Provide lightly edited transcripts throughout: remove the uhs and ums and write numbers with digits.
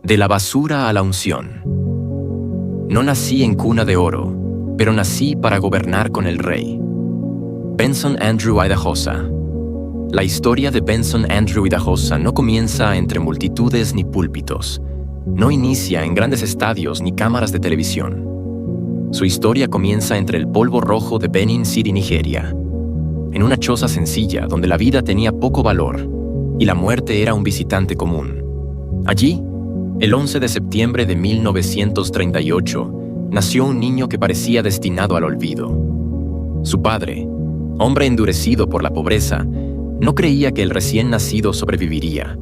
De la basura a la unción. No nací en cuna de oro, pero nací para gobernar con el rey. Benson Andrew Idahosa. La historia de Benson Andrew Idahosa no comienza entre multitudes ni púlpitos. No inicia en grandes estadios ni cámaras de televisión. Su historia comienza entre el polvo rojo de Benin City, Nigeria, en una choza sencilla donde la vida tenía poco valor y la muerte era un visitante común. Allí, el 11 de septiembre de 1938, nació un niño que parecía destinado al olvido. Su padre, hombre endurecido por la pobreza, no creía que el recién nacido sobreviviría.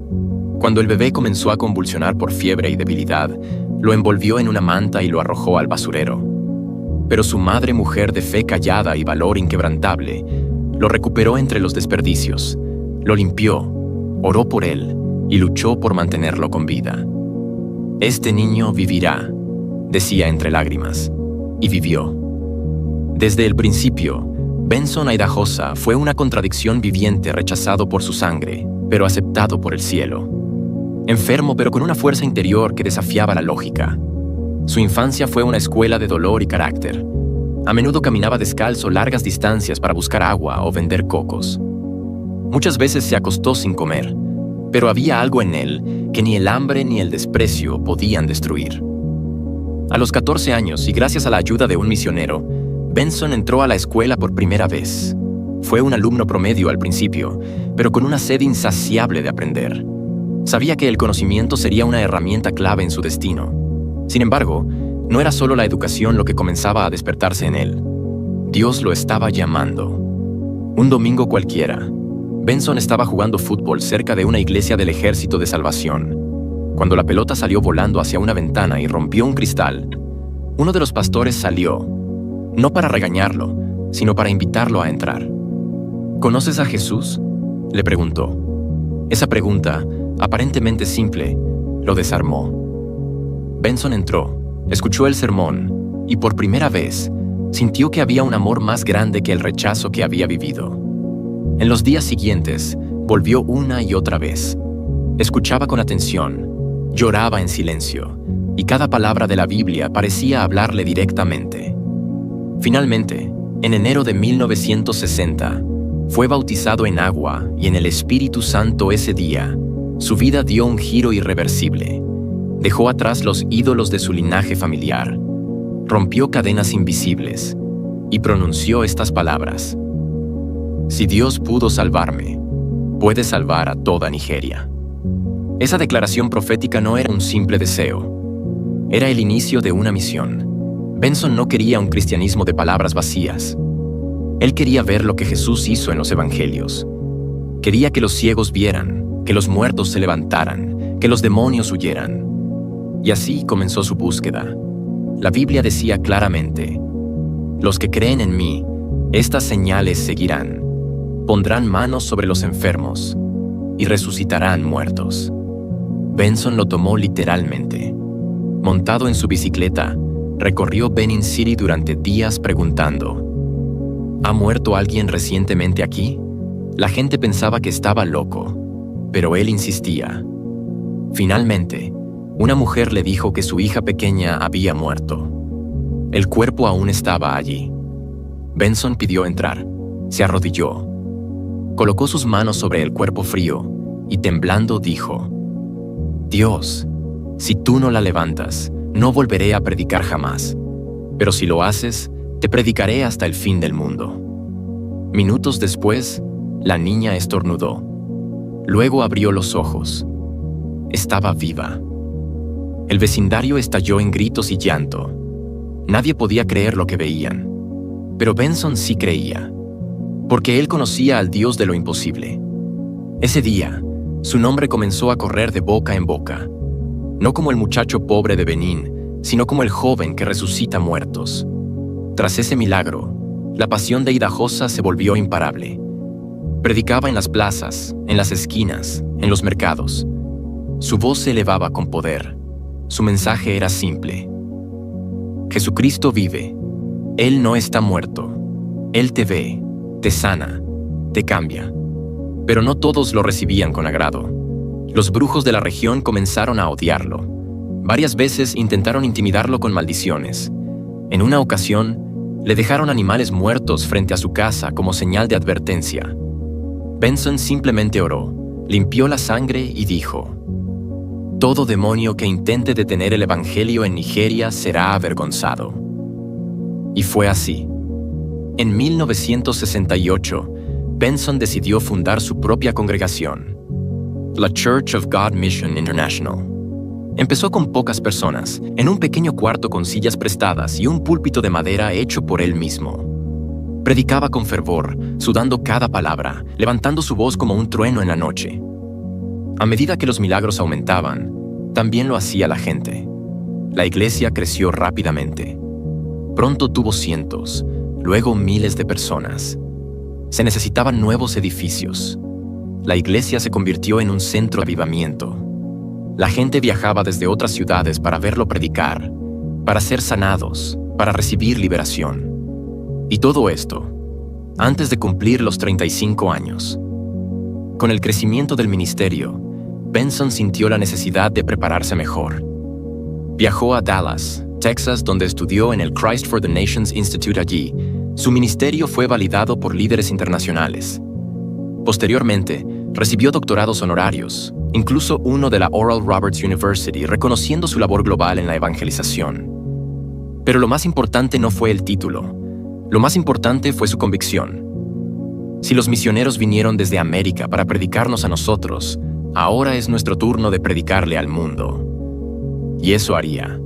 Cuando el bebé comenzó a convulsionar por fiebre y debilidad, lo envolvió en una manta y lo arrojó al basurero. Pero su madre, mujer de fe callada y valor inquebrantable, lo recuperó entre los desperdicios, lo limpió, oró por él y luchó por mantenerlo con vida. Este niño vivirá, decía entre lágrimas, y vivió. Desde el principio, Benson Idahosa fue una contradicción viviente, rechazado por su sangre, pero aceptado por el cielo. Enfermo, pero con una fuerza interior que desafiaba la lógica. Su infancia fue una escuela de dolor y carácter. A menudo caminaba descalzo largas distancias para buscar agua o vender cocos. Muchas veces se acostó sin comer, pero había algo en él que ni el hambre ni el desprecio podían destruir. A los 14 años, y gracias a la ayuda de un misionero, Benson entró a la escuela por primera vez. Fue un alumno promedio al principio, pero con una sed insaciable de aprender. Sabía que el conocimiento sería una herramienta clave en su destino. Sin embargo, no era solo la educación lo que comenzaba a despertarse en él. Dios lo estaba llamando. Un domingo cualquiera, Benson estaba jugando fútbol cerca de una iglesia del Ejército de Salvación. Cuando la pelota salió volando hacia una ventana y rompió un cristal, uno de los pastores salió, no para regañarlo, sino para invitarlo a entrar. ¿Conoces a Jesús?, le preguntó. Esa pregunta, aparentemente simple, lo desarmó. Benson entró, escuchó el sermón y por primera vez sintió que había un amor más grande que el rechazo que había vivido. En los días siguientes, volvió una y otra vez. Escuchaba con atención, lloraba en silencio, y cada palabra de la Biblia parecía hablarle directamente. Finalmente, en enero de 1960, fue bautizado en agua y en el Espíritu Santo. Ese día, su vida dio un giro irreversible. Dejó atrás los ídolos de su linaje familiar, rompió cadenas invisibles y pronunció estas palabras: si Dios pudo salvarme, puede salvar a toda Nigeria. Esa declaración profética no era un simple deseo, era el inicio de una misión. Benson no quería un cristianismo de palabras vacías. Él quería ver lo que Jesús hizo en los evangelios. Quería que los ciegos vieran, que los muertos se levantaran, que los demonios huyeran. Y así comenzó su búsqueda. La Biblia decía claramente: los que creen en mí, estas señales seguirán. Pondrán manos sobre los enfermos y resucitarán muertos. Benson lo tomó literalmente. Montado en su bicicleta, recorrió Benin City durante días preguntando: ¿ha muerto alguien recientemente aquí? La gente pensaba que estaba loco, pero él insistía. Finalmente, una mujer le dijo que su hija pequeña había muerto. El cuerpo aún estaba allí. Benson pidió entrar, se arrodilló, colocó sus manos sobre el cuerpo frío y temblando dijo: Dios, si tú no la levantas, no volveré a predicar jamás, pero si lo haces, te predicaré hasta el fin del mundo. Minutos después, la niña estornudó. Luego abrió los ojos. Estaba viva. El vecindario estalló en gritos y llanto. Nadie podía creer lo que veían. Pero Benson sí creía, porque él conocía al Dios de lo imposible. Ese día, su nombre comenzó a correr de boca en boca, no como el muchacho pobre de Benín, sino como el joven que resucita muertos. Tras ese milagro, la pasión de Idahosa se volvió imparable. Predicaba en las plazas, en las esquinas, en los mercados. Su voz se elevaba con poder. Su mensaje era simple: Jesucristo vive. Él no está muerto. Él te ve, te sana, te cambia. Pero no todos lo recibían con agrado. Los brujos de la región comenzaron a odiarlo. Varias veces intentaron intimidarlo con maldiciones. En una ocasión, le dejaron animales muertos frente a su casa como señal de advertencia. Benson simplemente oró, limpió la sangre y dijo: todo demonio que intente detener el evangelio en Nigeria será avergonzado. Y fue así. En 1968, Benson decidió fundar su propia congregación, la Church of God Mission International. Empezó con pocas personas, en un pequeño cuarto con sillas prestadas y un púlpito de madera hecho por él mismo. Predicaba con fervor, sudando cada palabra, levantando su voz como un trueno en la noche. A medida que los milagros aumentaban, también lo hacía la gente. La iglesia creció rápidamente. Pronto tuvo cientos, luego miles de personas. Se necesitaban nuevos edificios. La iglesia se convirtió en un centro de avivamiento. La gente viajaba desde otras ciudades para verlo predicar, para ser sanados, para recibir liberación. Y todo esto, antes de cumplir los 35 años. Con el crecimiento del ministerio, Benson sintió la necesidad de prepararse mejor. Viajó a Dallas, Texas, donde estudió en el Christ for the Nations Institute. Allí, su ministerio fue validado por líderes internacionales. Posteriormente, recibió doctorados honorarios, incluso uno de la Oral Roberts University, reconociendo su labor global en la evangelización. Pero lo más importante no fue el título. Lo más importante fue su convicción. Si los misioneros vinieron desde América para predicarnos a nosotros, ahora es nuestro turno de predicarle al mundo. Y eso haría.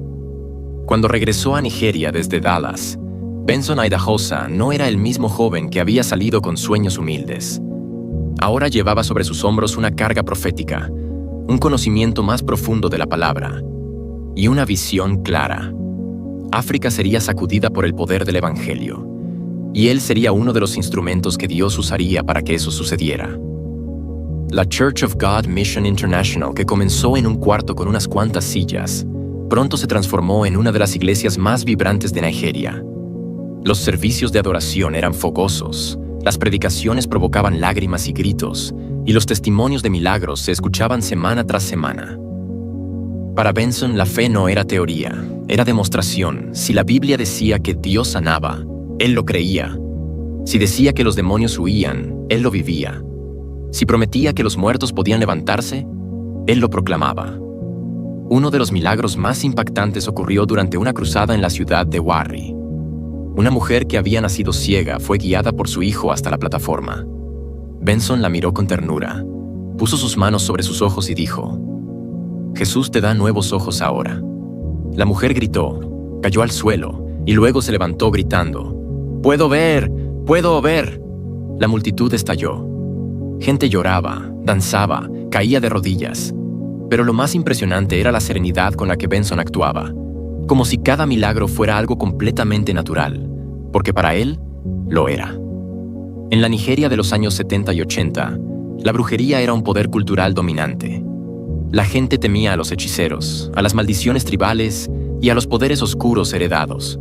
Cuando regresó a Nigeria desde Dallas, Benson Idahosa no era el mismo joven que había salido con sueños humildes. Ahora llevaba sobre sus hombros una carga profética, un conocimiento más profundo de la palabra y una visión clara. África sería sacudida por el poder del Evangelio, y él sería uno de los instrumentos que Dios usaría para que eso sucediera. La Church of God Mission International, que comenzó en un cuarto con unas cuantas sillas, pronto se transformó en una de las iglesias más vibrantes de Nigeria. Los servicios de adoración eran fogosos, las predicaciones provocaban lágrimas y gritos, y los testimonios de milagros se escuchaban semana tras semana. Para Benson, la fe no era teoría, era demostración. Si la Biblia decía que Dios sanaba, él lo creía. Si decía que los demonios huían, él lo vivía. Si prometía que los muertos podían levantarse, él lo proclamaba. Uno de los milagros más impactantes ocurrió durante una cruzada en la ciudad de Warri. Una mujer que había nacido ciega fue guiada por su hijo hasta la plataforma. Benson la miró con ternura, puso sus manos sobre sus ojos y dijo: Jesús te da nuevos ojos ahora. La mujer gritó, cayó al suelo y luego se levantó gritando: ¡Puedo ver! ¡Puedo ver! La multitud estalló. Gente lloraba, danzaba, caía de rodillas. Pero lo más impresionante era la serenidad con la que Benson actuaba, como si cada milagro fuera algo completamente natural, porque para él lo era. En la Nigeria de los años 70 y 80, la brujería era un poder cultural dominante. La gente temía a los hechiceros, a las maldiciones tribales y a los poderes oscuros heredados.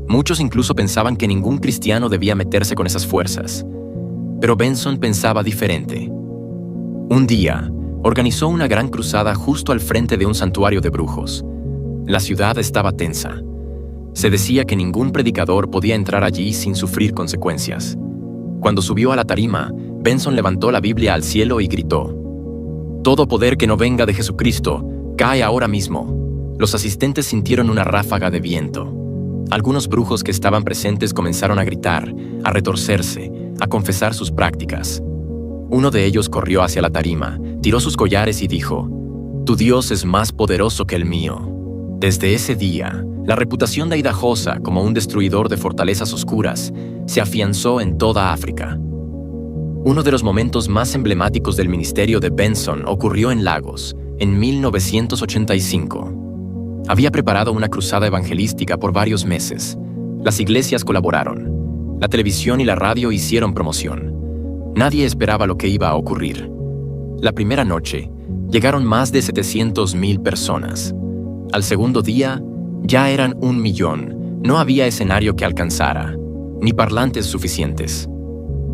Muchos incluso pensaban que ningún cristiano debía meterse con esas fuerzas. Pero Benson pensaba diferente. Un día, organizó una gran cruzada justo al frente de un santuario de brujos. La ciudad estaba tensa. Se decía que ningún predicador podía entrar allí sin sufrir consecuencias. Cuando subió a la tarima, Benson levantó la Biblia al cielo y gritó: «Todo poder que no venga de Jesucristo, cae ahora mismo». Los asistentes sintieron una ráfaga de viento. Algunos brujos que estaban presentes comenzaron a gritar, a retorcerse, a confesar sus prácticas. Uno de ellos corrió hacia la tarima, tiró sus collares y dijo: «Tu Dios es más poderoso que el mío». Desde ese día, la reputación de Idahosa como un destruidor de fortalezas oscuras se afianzó en toda África. Uno de los momentos más emblemáticos del ministerio de Benson ocurrió en Lagos, en 1985. Había preparado una cruzada evangelística por varios meses. Las iglesias colaboraron. La televisión y la radio hicieron promoción. Nadie esperaba lo que iba a ocurrir. La primera noche, llegaron más de 700,000 personas. Al segundo día, ya eran 1,000,000. No había escenario que alcanzara, ni parlantes suficientes.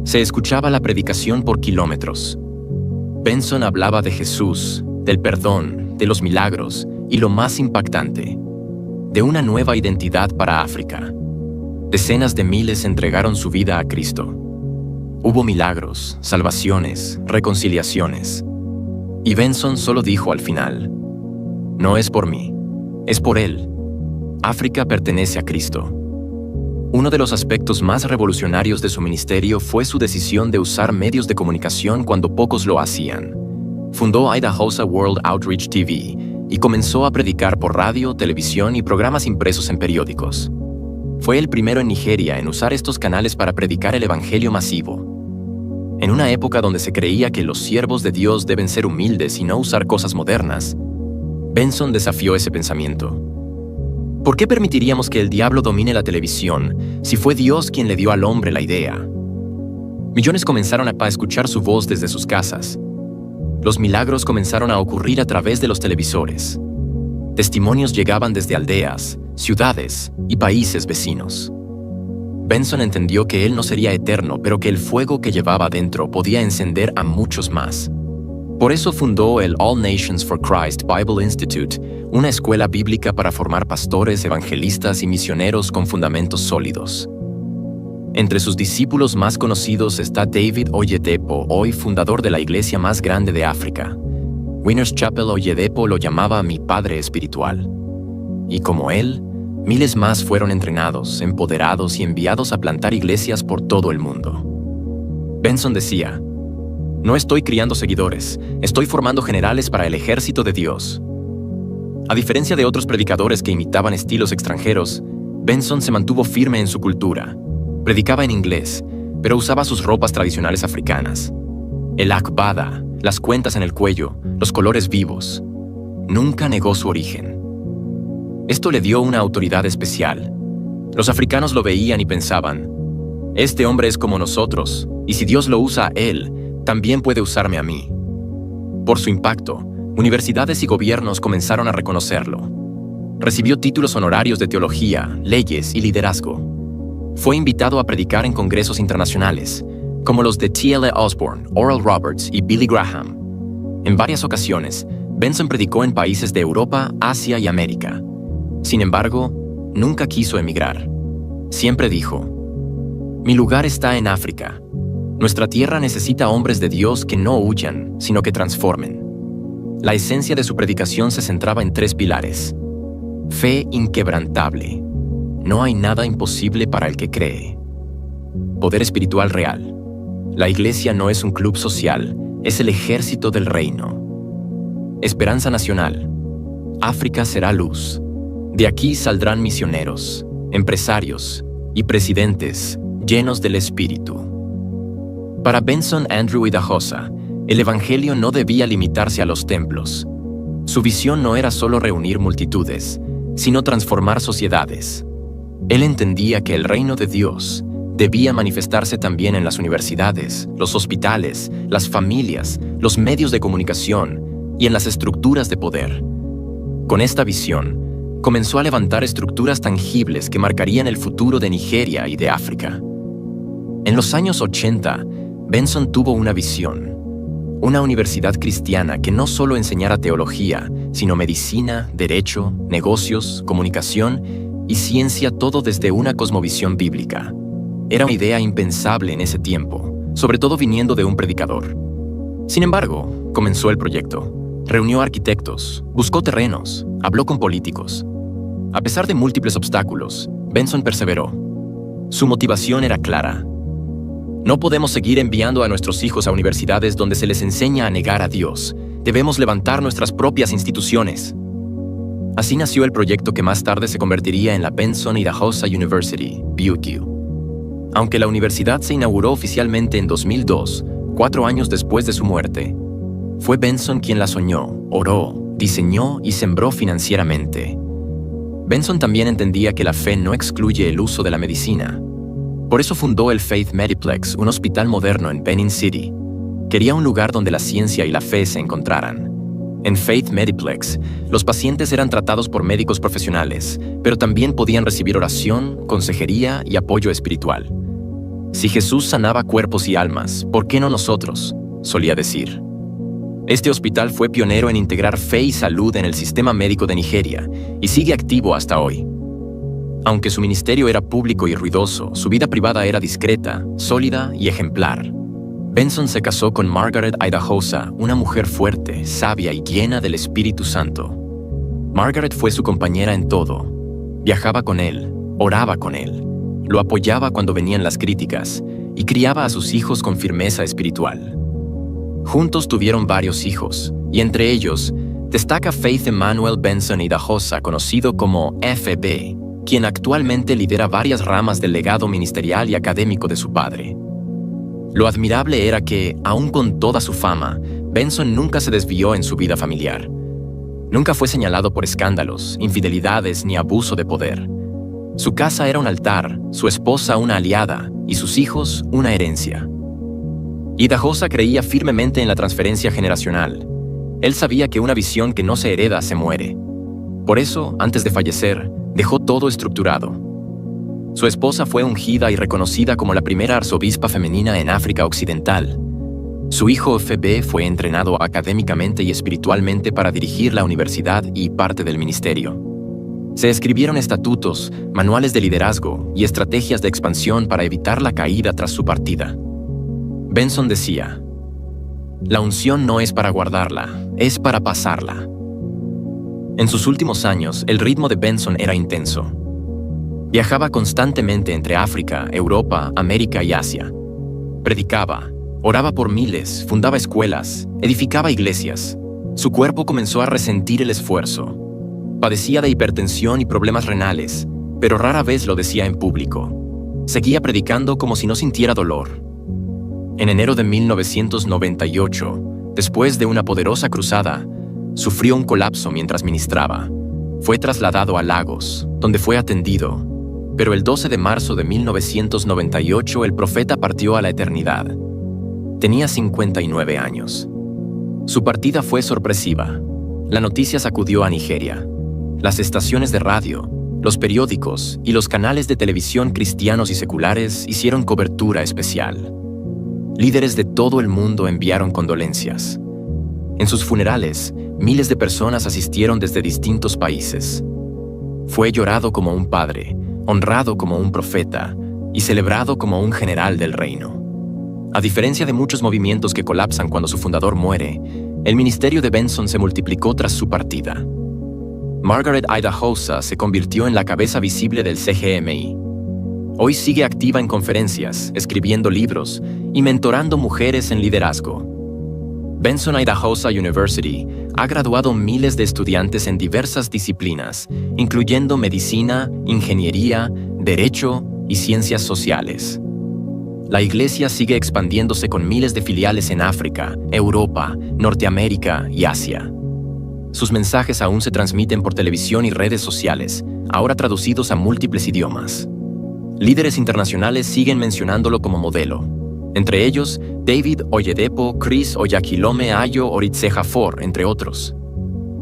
Se escuchaba la predicación por kilómetros. Benson hablaba de Jesús, del perdón, de los milagros Y lo más impactante, de una nueva identidad para África. Decenas de miles entregaron su vida a Cristo. Hubo milagros, salvaciones, reconciliaciones. Y Benson solo dijo al final: no es por mí, es por Él. África pertenece a Cristo. Uno de los aspectos más revolucionarios de su ministerio fue su decisión de usar medios de comunicación cuando pocos lo hacían. Fundó Idahosa World Outreach TV y comenzó a predicar por radio, televisión y programas impresos en periódicos. Fue el primero en Nigeria en usar estos canales para predicar el evangelio masivo. En una época donde se creía que los siervos de Dios deben ser humildes y no usar cosas modernas, Benson desafió ese pensamiento. ¿Por qué permitiríamos que el diablo domine la televisión si fue Dios quien le dio al hombre la idea? Millones comenzaron a escuchar su voz desde sus casas. Los milagros comenzaron a ocurrir a través de los televisores. Testimonios llegaban desde aldeas, ciudades y países vecinos. Benson entendió que él no sería eterno, pero que el fuego que llevaba dentro podía encender a muchos más. Por eso fundó el All Nations for Christ Bible Institute, una escuela bíblica para formar pastores, evangelistas y misioneros con fundamentos sólidos. Entre sus discípulos más conocidos está David Oyedepo, hoy fundador de la iglesia más grande de África. Winners Chapel Oyedepo lo llamaba mi padre espiritual. Y como él, miles más fueron entrenados, empoderados y enviados a plantar iglesias por todo el mundo. Benson decía: no estoy criando seguidores, estoy formando generales para el ejército de Dios. A diferencia de otros predicadores que imitaban estilos extranjeros, Benson se mantuvo firme en su cultura. Predicaba en inglés, pero usaba sus ropas tradicionales africanas. El akbada, las cuentas en el cuello, los colores vivos. Nunca negó su origen. Esto le dio una autoridad especial. Los africanos lo veían y pensaban: este hombre es como nosotros, y si Dios lo usa a él, también puede usarme a mí. Por su impacto, universidades y gobiernos comenzaron a reconocerlo. Recibió títulos honorarios de teología, leyes y liderazgo. Fue invitado a predicar en congresos internacionales, como los de T.L. Osborne, Oral Roberts y Billy Graham. En varias ocasiones, Benson predicó en países de Europa, Asia y América. Sin embargo, nunca quiso emigrar. Siempre dijo: mi lugar está en África. Nuestra tierra necesita hombres de Dios que no huyan, sino que transformen. La esencia de su predicación se centraba en 3 pilares. Fe inquebrantable. No hay nada imposible para el que cree. Poder espiritual real. La iglesia no es un club social, es el ejército del reino. Esperanza nacional. África será luz. De aquí saldrán misioneros, empresarios y presidentes llenos del Espíritu. Para Benson Andrew Idahosa, el evangelio no debía limitarse a los templos. Su visión no era solo reunir multitudes, sino transformar sociedades. Él entendía que el reino de Dios debía manifestarse también en las universidades, los hospitales, las familias, los medios de comunicación y en las estructuras de poder. Con esta visión, comenzó a levantar estructuras tangibles que marcarían el futuro de Nigeria y de África. En los años 80, Benson tuvo una visión. Una universidad cristiana que no solo enseñara teología, sino medicina, derecho, negocios, comunicación y ciencia, todo desde una cosmovisión bíblica. Era una idea impensable en ese tiempo, sobre todo viniendo de un predicador. Sin embargo, comenzó el proyecto. Reunió arquitectos, buscó terrenos, habló con políticos. A pesar de múltiples obstáculos, Benson perseveró. Su motivación era clara. No podemos seguir enviando a nuestros hijos a universidades donde se les enseña a negar a Dios. Debemos levantar nuestras propias instituciones. Así nació el proyecto que más tarde se convertiría en la Benson Idahosa University, BU. Aunque la universidad se inauguró oficialmente en 2002, 4 años después de su muerte, fue Benson quien la soñó, oró, diseñó y sembró financieramente. Benson también entendía que la fe no excluye el uso de la medicina. Por eso fundó el Faith Mediplex, un hospital moderno en Benin City. Quería un lugar donde la ciencia y la fe se encontraran. En Faith Mediplex, los pacientes eran tratados por médicos profesionales, pero también podían recibir oración, consejería y apoyo espiritual. Si Jesús sanaba cuerpos y almas, ¿por qué no nosotros?, solía decir. Este hospital fue pionero en integrar fe y salud en el sistema médico de Nigeria y sigue activo hasta hoy. Aunque su ministerio era público y ruidoso, su vida privada era discreta, sólida y ejemplar. Benson se casó con Margaret Idahosa, una mujer fuerte, sabia y llena del Espíritu Santo. Margaret fue su compañera en todo. Viajaba con él, oraba con él, lo apoyaba cuando venían las críticas y criaba a sus hijos con firmeza espiritual. Juntos tuvieron varios hijos, y entre ellos destaca Faith Emmanuel Benson Idahosa, conocido como FB, quien actualmente lidera varias ramas del legado ministerial y académico de su padre. Lo admirable era que, aun con toda su fama, Benson nunca se desvió en su vida familiar. Nunca fue señalado por escándalos, infidelidades ni abuso de poder. Su casa era un altar, su esposa una aliada y sus hijos una herencia. Idahosa creía firmemente en la transferencia generacional. Él sabía que una visión que no se hereda se muere. Por eso, antes de fallecer, dejó todo estructurado. Su esposa fue ungida y reconocida como la primera arzobispa femenina en África Occidental. Su hijo FB fue entrenado académicamente y espiritualmente para dirigir la universidad y parte del ministerio. Se escribieron estatutos, manuales de liderazgo y estrategias de expansión para evitar la caída tras su partida. Benson decía: "La unción no es para guardarla, es para pasarla". En sus últimos años, el ritmo de Benson era intenso. Viajaba constantemente entre África, Europa, América y Asia. Predicaba, oraba por miles, fundaba escuelas, edificaba iglesias. Su cuerpo comenzó a resentir el esfuerzo. Padecía de hipertensión y problemas renales, pero rara vez lo decía en público. Seguía predicando como si no sintiera dolor. En enero de 1998, después de una poderosa cruzada, sufrió un colapso mientras ministraba. Fue trasladado a Lagos, donde fue atendido, pero el 12 de marzo de 1998 el profeta partió a la eternidad. Tenía 59 años. Su partida fue sorpresiva. La noticia sacudió a Nigeria. Las estaciones de radio, los periódicos y los canales de televisión cristianos y seculares hicieron cobertura especial. Líderes de todo el mundo enviaron condolencias. En sus funerales, miles de personas asistieron desde distintos países. Fue llorado como un padre, honrado como un profeta y celebrado como un general del reino. A diferencia de muchos movimientos que colapsan cuando su fundador muere, el ministerio de Benson se multiplicó tras su partida. Margaret Idahosa se convirtió en la cabeza visible del CGMI. Hoy sigue activa en conferencias, escribiendo libros y mentorando mujeres en liderazgo. Benson Idahosa University ha graduado miles de estudiantes en diversas disciplinas, incluyendo medicina, ingeniería, derecho y ciencias sociales. La iglesia sigue expandiéndose con miles de filiales en África, Europa, Norteamérica y Asia. Sus mensajes aún se transmiten por televisión y redes sociales, ahora traducidos a múltiples idiomas. Líderes internacionales siguen mencionándolo como modelo. Entre ellos, David Oyedepo, Chris Oyakhilome Ayo Oritsejafor, entre otros.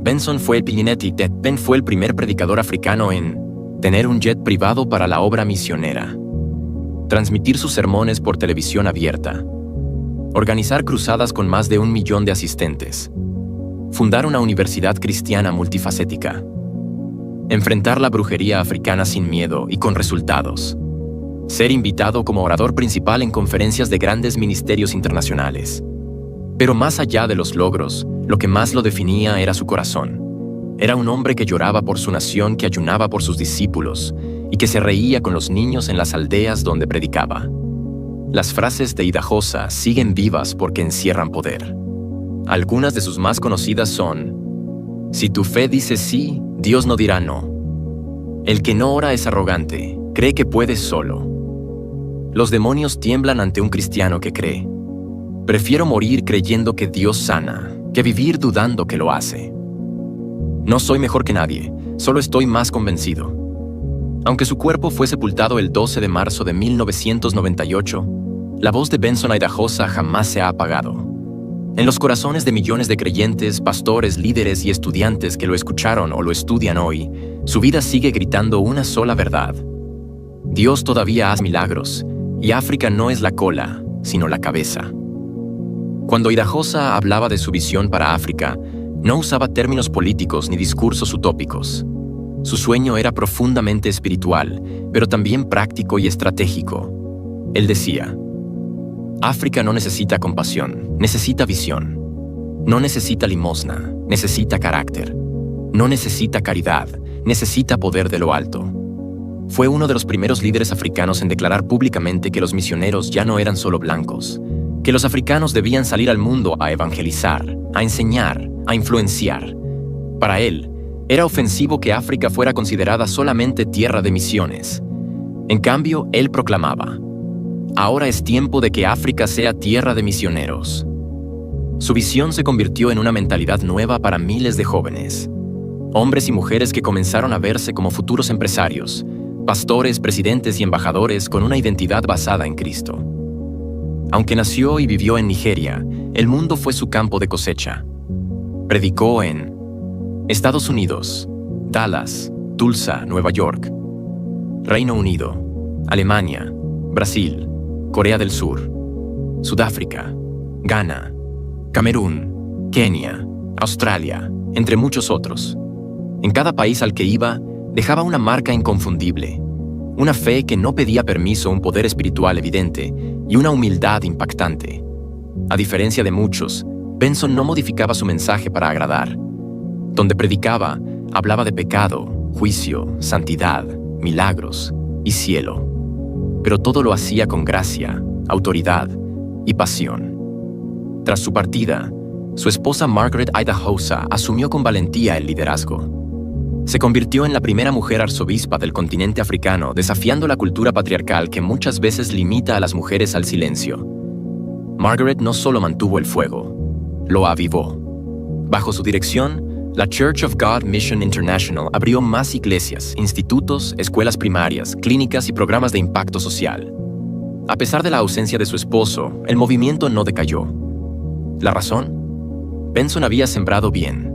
Benson fue el primer predicador africano en tener un jet privado para la obra misionera, transmitir sus sermones por televisión abierta, organizar cruzadas con más de 1 millón de asistentes, fundar una universidad cristiana multifacética, enfrentar la brujería africana sin miedo y con resultados, ser invitado como orador principal en conferencias de grandes ministerios internacionales. Pero más allá de los logros, lo que más lo definía era su corazón. Era un hombre que lloraba por su nación, que ayunaba por sus discípulos y que se reía con los niños en las aldeas donde predicaba. Las frases de Idahosa siguen vivas porque encierran poder. Algunas de sus más conocidas son: si tu fe dice sí, Dios no dirá no. El que no ora es arrogante, cree que puede solo. Los demonios tiemblan ante un cristiano que cree. Prefiero morir creyendo que Dios sana, que vivir dudando que lo hace. No soy mejor que nadie, solo estoy más convencido. Aunque su cuerpo fue sepultado el 12 de marzo de 1998, la voz de Benson Idahosa jamás se ha apagado. En los corazones de millones de creyentes, pastores, líderes y estudiantes que lo escucharon o lo estudian hoy, su vida sigue gritando una sola verdad: Dios todavía hace milagros, y África no es la cola, sino la cabeza. Cuando Idahosa hablaba de su visión para África, no usaba términos políticos ni discursos utópicos. Su sueño era profundamente espiritual, pero también práctico y estratégico. Él decía: África no necesita compasión, necesita visión. No necesita limosna, necesita carácter. No necesita caridad, necesita poder de lo alto. Fue uno de los primeros líderes africanos en declarar públicamente que los misioneros ya no eran solo blancos, que los africanos debían salir al mundo a evangelizar, a enseñar, a influenciar. Para él, era ofensivo que África fuera considerada solamente tierra de misiones. En cambio, él proclamaba: ahora es tiempo de que África sea tierra de misioneros. Su visión se convirtió en una mentalidad nueva para miles de jóvenes, hombres y mujeres que comenzaron a verse como futuros empresarios, pastores, presidentes y embajadores con una identidad basada en Cristo. Aunque nació y vivió en Nigeria, el mundo fue su campo de cosecha. Predicó en Estados Unidos, Dallas, Tulsa, Nueva York, Reino Unido, Alemania, Brasil, Corea del Sur, Sudáfrica, Ghana, Camerún, Kenia, Australia, entre muchos otros. En cada país al que iba, dejaba una marca inconfundible, una fe que no pedía permiso, un poder espiritual evidente y una humildad impactante. A diferencia de muchos, Benson no modificaba su mensaje para agradar. Donde predicaba, hablaba de pecado, juicio, santidad, milagros y cielo. Pero todo lo hacía con gracia, autoridad y pasión. Tras su partida, su esposa Margaret Idahosa asumió con valentía el liderazgo. Se convirtió en la primera mujer arzobispa del continente africano, desafiando la cultura patriarcal que muchas veces limita a las mujeres al silencio. Margaret no solo mantuvo el fuego, lo avivó. Bajo su dirección, la Church of God Mission International abrió más iglesias, institutos, escuelas primarias, clínicas y programas de impacto social. A pesar de la ausencia de su esposo, el movimiento no decayó. ¿La razón? Benson había sembrado bien.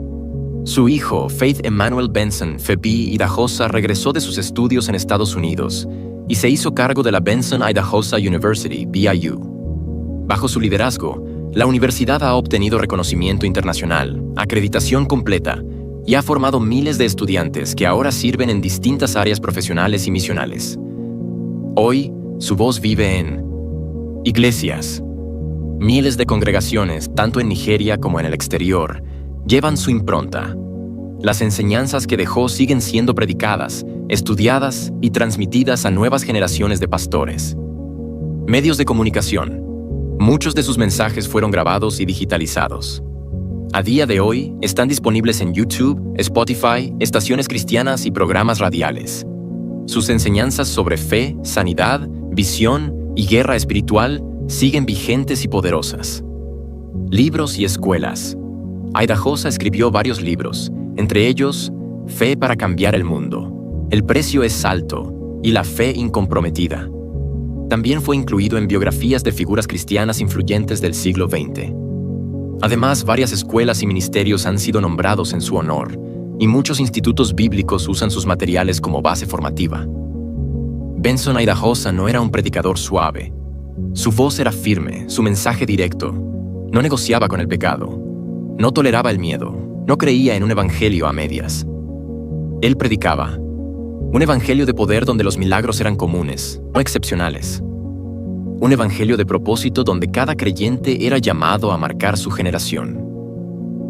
Su hijo, Faith Emmanuel Benson Febi Idahosa, regresó de sus estudios en Estados Unidos y se hizo cargo de la Benson Idahosa University, BIU. Bajo su liderazgo, la universidad ha obtenido reconocimiento internacional, acreditación completa y ha formado miles de estudiantes que ahora sirven en distintas áreas profesionales y misionales. Hoy, su voz vive en iglesias. Miles de congregaciones, tanto en Nigeria como en el exterior, llevan su impronta. Las enseñanzas que dejó siguen siendo predicadas, estudiadas y transmitidas a nuevas generaciones de pastores. Medios de comunicación. Muchos de sus mensajes fueron grabados y digitalizados. A día de hoy, están disponibles en YouTube, Spotify, estaciones cristianas y programas radiales. Sus enseñanzas sobre fe, sanidad, visión y guerra espiritual siguen vigentes y poderosas. Libros y escuelas. Idahosa escribió varios libros, entre ellos Fe para cambiar el mundo, El precio es alto y La fe incomprometida. También fue incluido en biografías de figuras cristianas influyentes del siglo XX. Además, varias escuelas y ministerios han sido nombrados en su honor, y muchos institutos bíblicos usan sus materiales como base formativa. Benson Idahosa no era un predicador suave. Su voz era firme, su mensaje directo. No negociaba con el pecado. No toleraba el miedo. No creía en un evangelio a medias. Él predicaba un evangelio de poder donde los milagros eran comunes, no excepcionales. Un evangelio de propósito donde cada creyente era llamado a marcar su generación.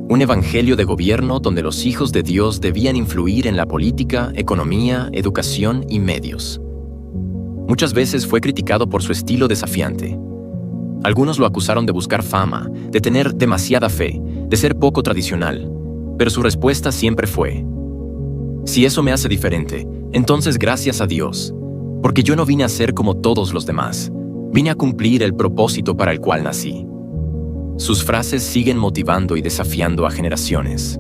Un evangelio de gobierno donde los hijos de Dios debían influir en la política, economía, educación y medios. Muchas veces fue criticado por su estilo desafiante. Algunos lo acusaron de buscar fama, de tener demasiada fe, de ser poco tradicional, pero su respuesta siempre fue: si eso me hace diferente, entonces gracias a Dios, porque yo no vine a ser como todos los demás, vine a cumplir el propósito para el cual nací. Sus frases siguen motivando y desafiando a generaciones.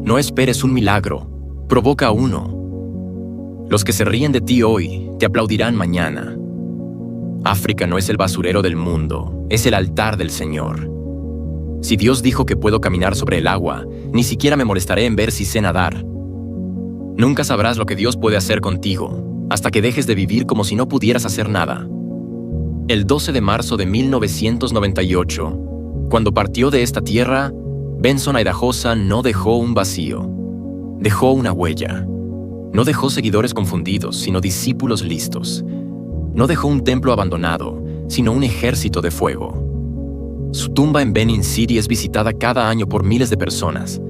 No esperes un milagro, provoca uno. Los que se ríen de ti hoy, te aplaudirán mañana. África no es el basurero del mundo, es el altar del Señor. Si Dios dijo que puedo caminar sobre el agua, ni siquiera me molestaré en ver si sé nadar. Nunca sabrás lo que Dios puede hacer contigo, hasta que dejes de vivir como si no pudieras hacer nada. El 12 de marzo de 1998, Cuando partió de esta tierra, Benson Idahosa no dejó un vacío, dejó una huella. No dejó seguidores confundidos, sino discípulos listos. No dejó un templo abandonado, sino un ejército de fuego. Su tumba en Benin City es visitada cada año por miles de personas.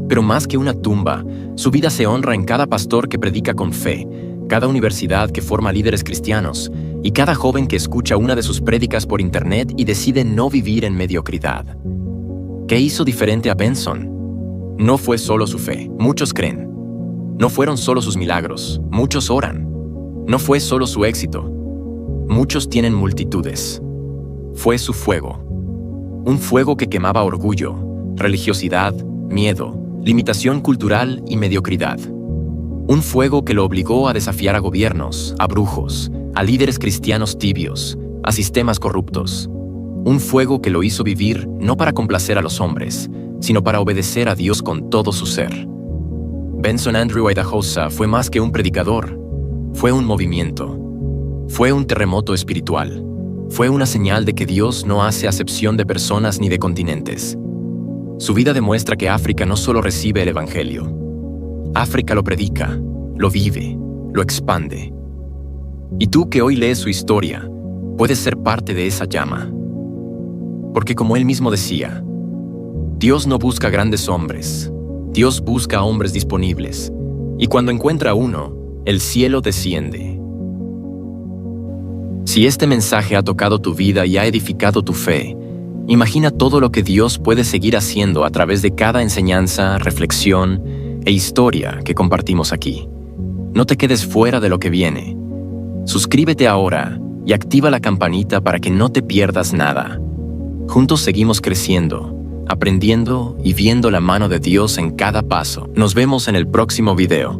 Pero más que una tumba, su vida se honra en cada pastor que predica con fe, cada universidad que forma líderes cristianos y cada joven que escucha una de sus prédicas por internet y decide no vivir en mediocridad. ¿Qué hizo diferente a Benson? No fue solo su fe, muchos creen. No fueron solo sus milagros, muchos oran. No fue solo su éxito, muchos tienen multitudes. Fue su fuego. Un fuego que quemaba orgullo, religiosidad, miedo, limitación cultural y mediocridad. Un fuego que lo obligó a desafiar a gobiernos, a brujos, a líderes cristianos tibios, a sistemas corruptos. Un fuego que lo hizo vivir no para complacer a los hombres, sino para obedecer a Dios con todo su ser. Benson Andrew Idahosa fue más que un predicador, fue un movimiento, fue un terremoto espiritual, fue una señal de que Dios no hace acepción de personas ni de continentes. Su vida demuestra que África no solo recibe el Evangelio, África lo predica, lo vive, lo expande. Y tú que hoy lees su historia, puedes ser parte de esa llama. Porque como él mismo decía, Dios no busca grandes hombres, Dios busca hombres disponibles, y cuando encuentra uno, el cielo desciende. Si este mensaje ha tocado tu vida y ha edificado tu fe, imagina todo lo que Dios puede seguir haciendo a través de cada enseñanza, reflexión e historia que compartimos aquí. No te quedes fuera de lo que viene. Suscríbete ahora y activa la campanita para que no te pierdas nada. Juntos seguimos creciendo, aprendiendo y viendo la mano de Dios en cada paso. Nos vemos en el próximo video.